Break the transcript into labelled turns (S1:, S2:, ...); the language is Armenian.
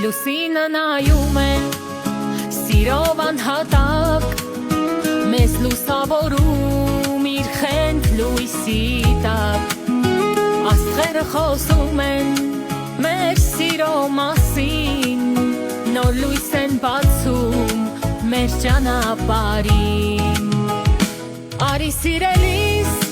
S1: լուսինը նայում են սիրով անհատակ, մեզ լուսավորում իր խենթ լույսի տակ, աստղերը խոսում են մեր սիրո մասին, նոր լույս են բացում մեր ճանապարհին, արի սիրելիս